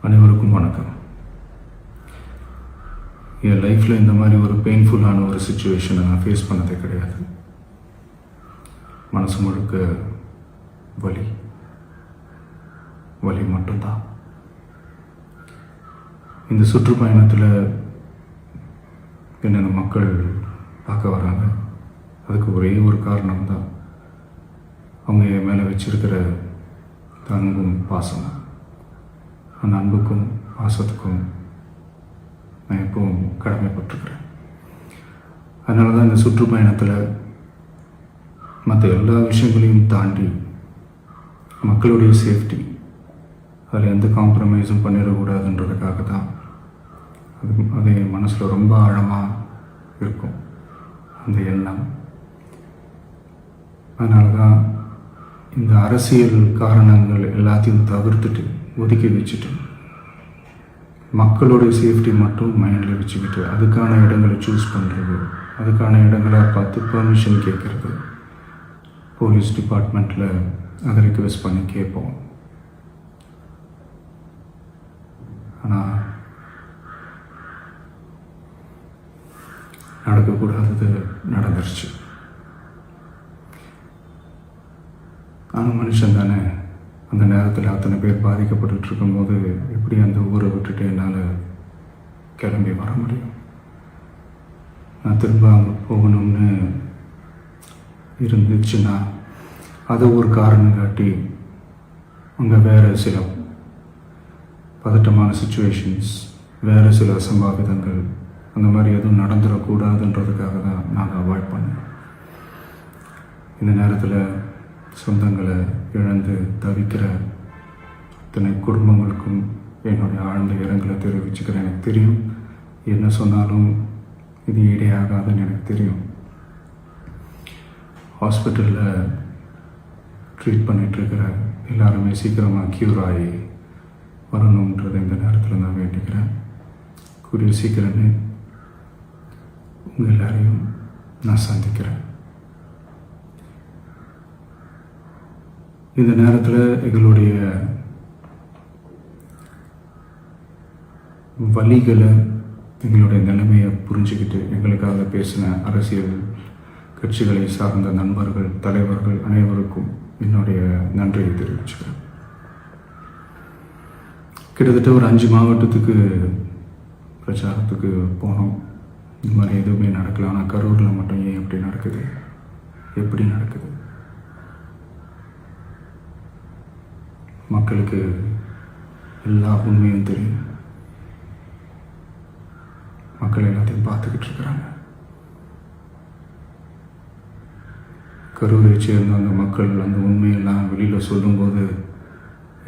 அனைவருக்கும் வணக்கம். என் லைஃப்பில் இந்த மாதிரி ஒரு பெயின்ஃபுல்லான ஒரு சுச்சுவேஷனை நான் ஃபேஸ் பண்ணதே கிடையாது. மனசு முழுக்க வலி வலி மட்டும்தான். இந்த சுற்றுப்பயணத்தில் என்னென்ன மக்கள் பார்க்க வராங்க, அதுக்கு ஒரே ஒரு காரணம் தான் அவங்க என் மேலே வச்சிருக்கிற அன்பும் பாசம். அந்த அன்புக்கும் பாசத்துக்கும் நான் எப்பவும் கடமைப்பட்டிருக்கிறேன். அதனால தான் இந்த சுற்றுப்பயணத்தில் மற்ற எல்லா விஷயங்களையும் தாண்டி மக்களுடைய சேஃப்டி, அதில் எந்த காம்ப்ரமைஸும் பண்ணிடக்கூடாதுன்றதுக்காக தான் அது என் மனசில் ரொம்ப ஆழமாக இருக்கும் அந்த எண்ணம். அதனால தான் இந்த அரசியல் காரணங்கள் எல்லாத்தையும் தவிர்த்துட்டு ஒதுக்கி வச்சுட்டு மக்களுடைய சேஃப்டி மட்டும் மைண்டில் வச்சுக்கிட்டு அதுக்கான இடங்களை சூஸ் பண்ணுறது, அதுக்கான இடங்களை பார்த்து பெர்மிஷன் கேட்குறது, போலீஸ் டிபார்ட்மெண்ட்டில் அதை ரிக்வெஸ்ட் பண்ணி கேட்போம். ஆனால் நடக்கக்கூடாதது நடந்துருச்சு. ஆனால் மனுஷன் தானே, அந்த நேரத்தில் அத்தனை பேர் பாதிக்கப்பட்டு இருக்கும்போது எப்படி அந்த ஊரை விட்டுட்டு என்னால் கிளம்பி வர முடியும்? நான் திரும்ப அங்கே போகணும்னு இருந்துச்சுன்னா அதை ஒரு காரணம் காட்டி அங்கே வேறு சில பதட்டமான சுச்சுவேஷன்ஸ், வேறு சில அசம்பாவிதங்கள் அந்த மாதிரி எதுவும் நடந்துடக்கூடாதுன்றதுக்காக தான் நாங்கள் அவாய்ட் பண்ணோம். இந்த நேரத்தில் சொந்தங்களை இழந்து தவிக்கிற அத்தனை குடும்பங்களுக்கும் என்னுடைய ஆழ்ந்த இரங்கலை தெரிவிச்சுக்கிறேன். எனக்கு தெரியும், என்ன சொன்னாலும் இது ஈடையாகாதுன்னு எனக்கு தெரியும். ஹாஸ்பிட்டலில் ட்ரீட் பண்ணிகிட்ருக்கிற எல்லாருமே சீக்கிரமாக க்யூர் ஆகி வரணுன்றதை இந்த நேரத்தில் நான் வேண்டிக்கிறேன். கூடிய சீக்கிரமே உங்கள் எல்லாரையும் நான் சந்திக்கிறேன். இந்த நேரத்தில் எங்களுடைய வலிகளை, எங்களுடைய நிலைமையை புரிஞ்சுக்கிட்டு எங்களுக்காக பேசின அரசியல் கட்சிகளை சார்ந்த நண்பர்கள், தலைவர்கள் அனைவருக்கும் என்னுடைய நன்றியை தெரிவிச்சுக்கிறேன். கிட்டத்தட்ட ஒரு 5 மாவட்டத்துக்கு பிரச்சாரத்துக்கு போனோம். இந்த மாதிரி எதுவுமே நடக்கல. ஆனால் கரூரில் மட்டும் ஏன் எப்படி நடக்குது, எப்படி நடக்குது? மக்களுக்கு எல்லா உண்மையும் தெரியும். மக்கள் எல்லாத்தையும் பார்த்துக்கிட்டு இருக்கிறாங்க. கரூரை சேர்ந்த அந்த மக்கள் அந்த உண்மையெல்லாம் வெளியில் சொல்லும்போது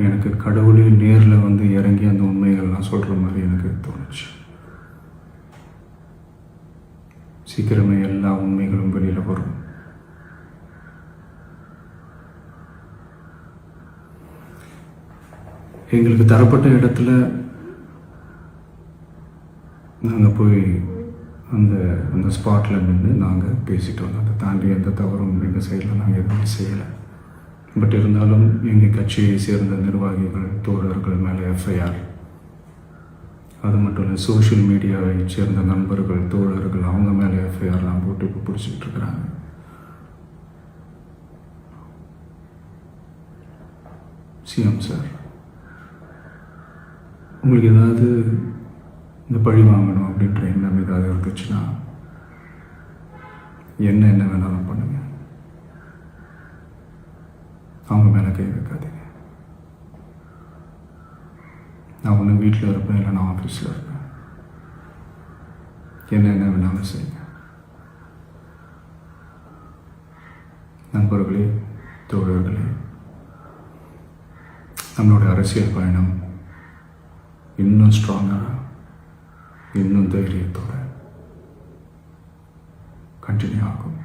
எனக்கு கடவுளே நேரில் வந்து இறங்கி அந்த உண்மைகள்லாம் சொல்கிற மாதிரி எனக்கு தோணுச்சு. சீக்கிரமே எல்லா உண்மைகளும் வெளியில் வரும். எங்களுக்கு தரப்பட்ட இடத்துல நாங்கள் போய் அந்த ஸ்பாட்டில் நின்று நாங்கள் பேசிட்டு வந்தோம். அதை தாண்டி எந்த தவறும் எங்கள் சைடில் நாங்கள் எதுவுமே செய்யலை. பட் இருந்தாலும் எங்கள் கட்சியை சேர்ந்த நிர்வாகிகள், தோழர்கள் மேலே எஃப்ஐஆர், அது மட்டும் இல்லை சோஷியல் மீடியாவை சேர்ந்த நண்பர்கள், தோழர்கள் அவங்க மேலே எஃப்ஐஆர்லாம் போட்டு இப்போ பிடிச்சிக்கிட்டு இருக்கிறாங்க. சிஎம் சார், உங்களுக்கு ஏதாவது இந்த பழி வாங்கணும் அப்படின்ற எண்ணம் ஏதாவது இருந்துச்சுன்னா என்ன வேணாலும் பண்ணுங்க. அவங்க மேலே கை வைக்காதீங்க. நான் ஒன்று வீட்டில் இருப்பேன், இல்லை நான் ஆஃபீஸில் இருப்பேன். என்ன வேணாலும் செய்யுங்க. நண்பர்களே, தோழர்களே, நம்மளோட அரசியல் பயணம் இன்னும் ஸ்ட்ராங்காக, இன்னும் தைரியத்தோட கண்டினியூ ஆகும்.